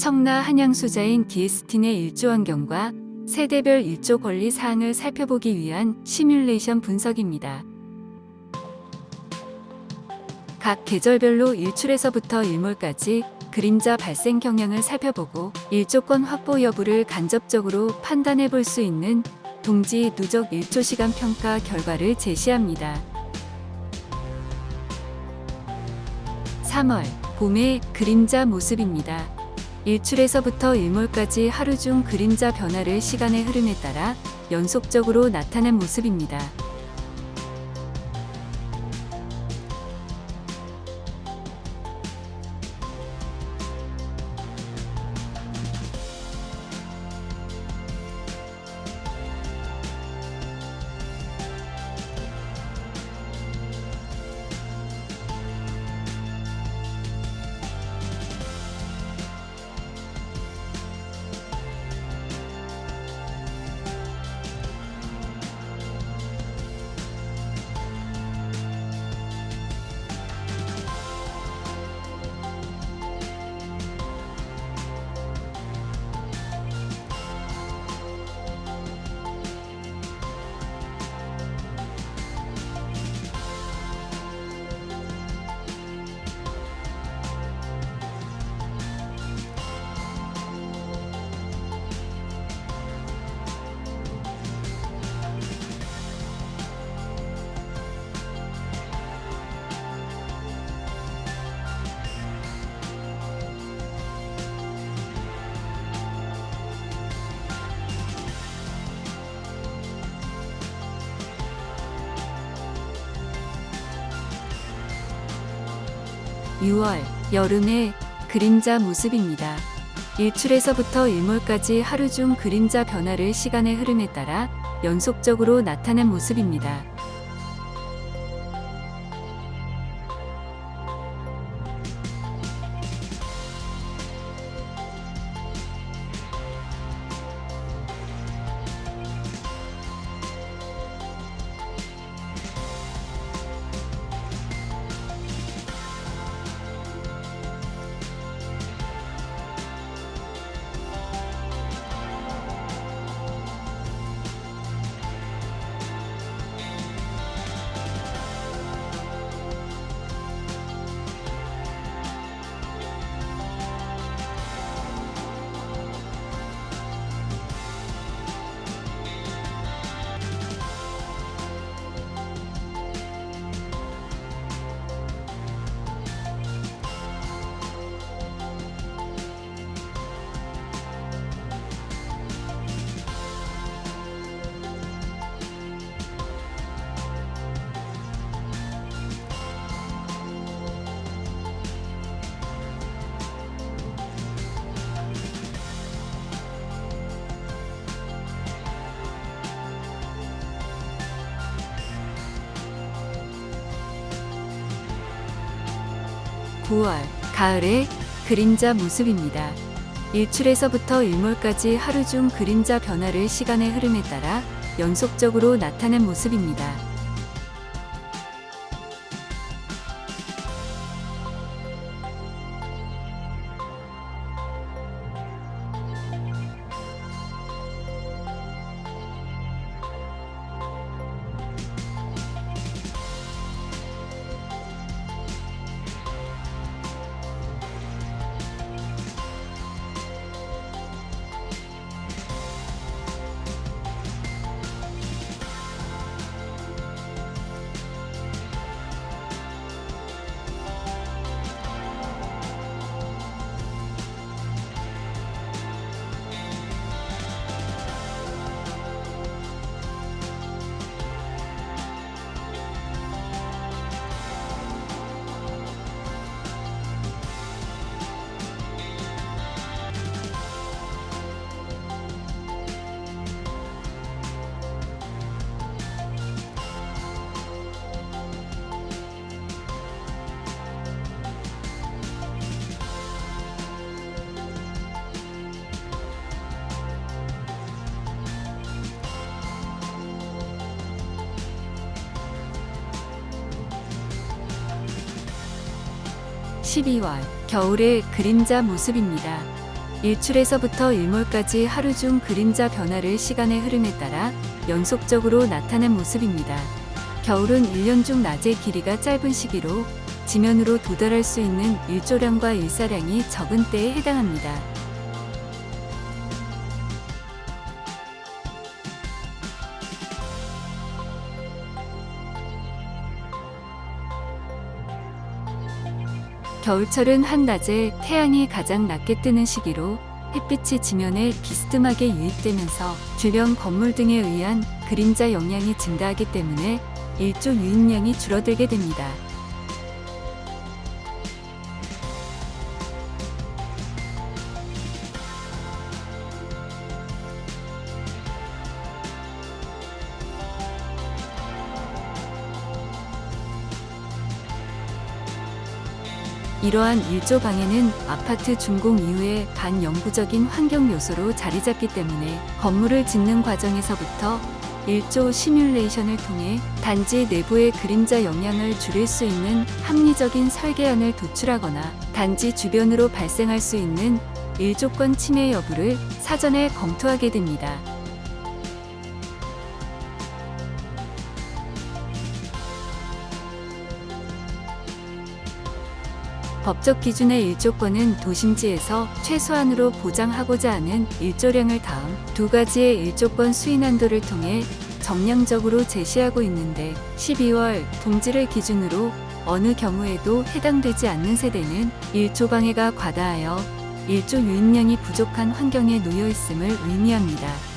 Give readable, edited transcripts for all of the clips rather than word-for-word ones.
청라 한양수자인 DST의 일조 환경과 세대별 일조 권리 사항을 살펴보기 위한 시뮬레이션 분석입니다. 각 계절별로 일출에서부터 일몰까지 그림자 발생 경향을 살펴보고 일조권 확보 여부를 간접적으로 판단해 볼 수 있는 동지 누적 일조 시간 평가 결과를 제시합니다. 3월 봄의 그림자 모습입니다. 일출에서부터 일몰까지 하루 중 그림자 변화를 시간의 흐름에 따라 연속적으로 나타낸 모습입니다. (6월) 여름의 그림자 모습입니다. 일출에서부터 일몰까지 하루 중 그림자 변화를 시간의 흐름에 따라 연속적으로 나타낸 모습입니다. (9월) 가을의 그림자 모습입니다. 일출에서부터 일몰까지 하루 중 그림자 변화를 시간의 흐름에 따라 연속적으로 나타낸 모습입니다. (12월) 겨울의 그림자 모습입니다. 일출에서부터 일몰까지 하루 중 그림자 변화를 시간의 흐름에 따라 연속적으로 나타낸 모습입니다. 겨울은 1년 중 낮의 길이가 짧은 시기로 지면으로 도달할 수 있는 일조량과 일사량이 적은 때에 해당합니다. 겨울철은 한낮에 태양이 가장 낮게 뜨는 시기로 햇빛이 지면에 비스듬하게 유입되면서 주변 건물 등에 의한 그림자 영향이 증가하기 때문에 일조 유입량이 줄어들게 됩니다. 이러한 일조 방해는 아파트 준공 이후에 반영구적인 환경 요소로 자리 잡기 때문에 건물을 짓는 과정에서부터 일조 시뮬레이션을 통해 단지 내부의 그림자 영향을 줄일 수 있는 합리적인 설계안을 도출하거나 단지 주변으로 발생할 수 있는 일조권 침해 여부를 사전에 검토하게 됩니다. 법적 기준의 일조권은 도심지에서 최소한으로 보장하고자 하는 일조량을 다음 두 가지의 일조권 수인 한도를 통해 정량적으로 제시하고 있는데 12월 동지를 기준으로 어느 경우에도 해당되지 않는 세대는 일조 방해가 과다하여 일조 유입량이 부족한 환경에 놓여 있음을 의미합니다.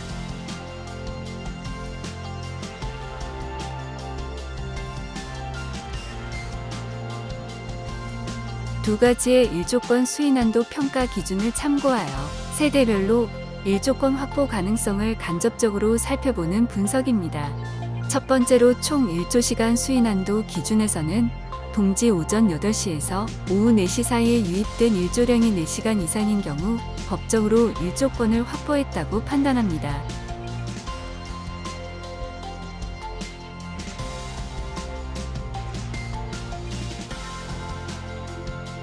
두 가지의 일조권 수인한도 평가 기준을 참고하여 세대별로 일조권 확보 가능성을 간접적으로 살펴보는 분석입니다. 첫 번째로 총 일조시간 수인한도 기준에서는 동지 오전 8시에서 오후 4시 사이에 유입된 일조량이 4시간 이상인 경우 법적으로 일조권을 확보했다고 판단합니다.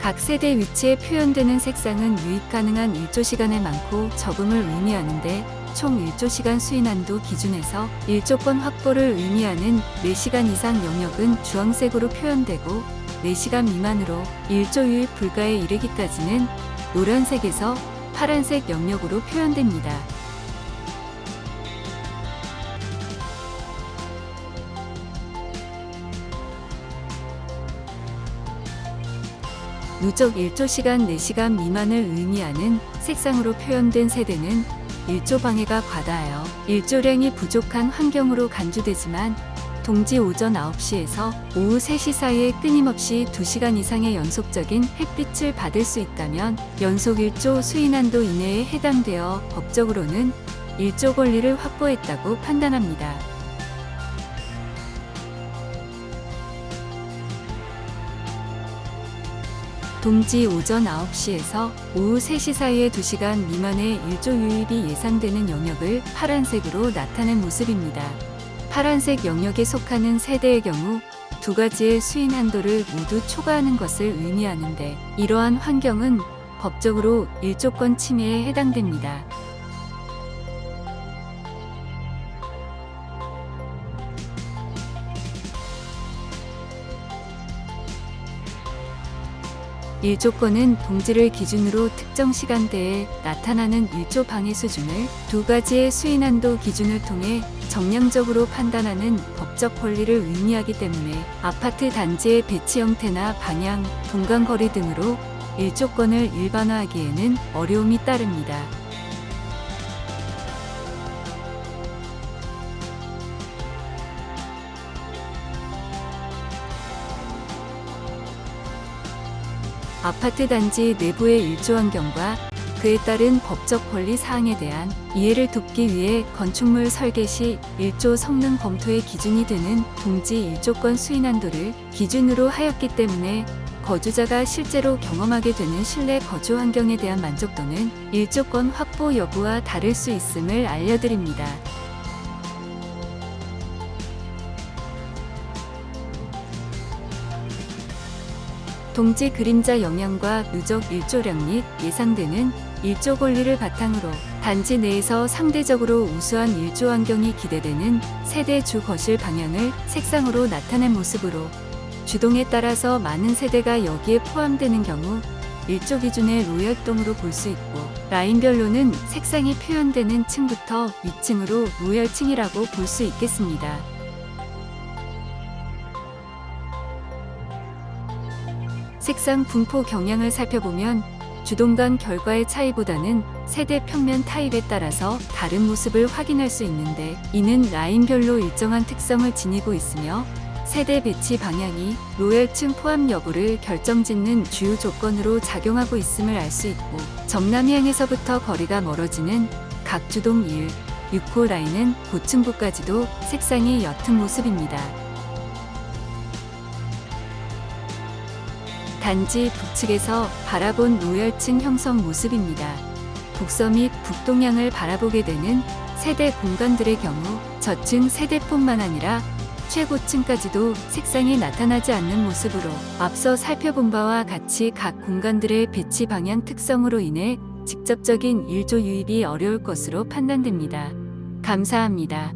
각 세대 위치에 표현되는 색상은 유입 가능한 일조시간의 많고 적음을 의미하는데 총 일조시간 수인한도 기준에서 일조권 확보를 의미하는 4시간 이상 영역은 주황색으로 표현되고 4시간 미만으로 일조 유입 불가에 이르기까지는 노란색에서 파란색 영역으로 표현됩니다. 누적 일조시간 4시간 미만을 의미하는 색상으로 표현된 세대는 일조 방해가 과다하여 일조량이 부족한 환경으로 간주되지만 동지 오전 9시에서 오후 3시 사이에 끊임없이 2시간 이상의 연속적인 햇빛을 받을 수 있다면 연속 일조 수인한도 이내에 해당되어 법적으로는 일조 권리를 확보했다고 판단합니다. 동지 오전 9시에서 오후 3시 사이의 2시간 미만의 일조 유입이 예상되는 영역을 파란색으로 나타낸 모습입니다. 파란색 영역에 속하는 세대의 경우 두 가지의 수인 한도를 모두 초과하는 것을 의미하는데 이러한 환경은 법적으로 일조권 침해에 해당됩니다. 일조권은 동지를 기준으로 특정 시간대에 나타나는 일조 방해 수준을 두 가지의 수인한도 기준을 통해 정량적으로 판단하는 법적 권리를 의미하기 때문에 아파트 단지의 배치 형태나 방향, 동간거리 등으로 일조권을 일반화하기에는 어려움이 따릅니다. 아파트 단지 내부의 일조 환경과 그에 따른 법적 권리 사항에 대한 이해를 돕기 위해 건축물 설계 시 일조 성능 검토의 기준이 되는 동지 일조권 수인 한도를 기준으로 하였기 때문에 거주자가 실제로 경험하게 되는 실내 거주 환경에 대한 만족도는 일조권 확보 여부와 다를 수 있음을 알려드립니다. 동지 그림자 영향과 누적 일조량 및 예상되는 일조 권리를 바탕으로 단지 내에서 상대적으로 우수한 일조 환경이 기대되는 세대 주 거실 방향을 색상으로 나타낸 모습으로 주동에 따라서 많은 세대가 여기에 포함되는 경우 일조 기준의 로열동으로 볼 수 있고, 라인별로는 색상이 표현되는 층부터 위층으로 로열층이라고 볼 수 있겠습니다. 색상 분포 경향을 살펴보면 주동 간 결과의 차이보다는 세대 평면 타입에 따라서 다른 모습을 확인할 수 있는데, 이는 라인별로 일정한 특성을 지니고 있으며 세대 배치 방향이 로열층 포함 여부를 결정짓는 주요 조건으로 작용하고 있음을 알 수 있고, 정남향에서부터 거리가 멀어지는 각 주동 1, 6호 라인은 고층부까지도 색상이 옅은 모습입니다. 단지 북측에서 바라본 로열층 형성 모습입니다. 북서 및 북동향을 바라보게 되는 세대 공간들의 경우 저층 세대뿐만 아니라 최고층까지도 색상이 나타나지 않는 모습으로 앞서 살펴본 바와 같이 각 공간들의 배치 방향 특성으로 인해 직접적인 일조 유입이 어려울 것으로 판단됩니다. 감사합니다.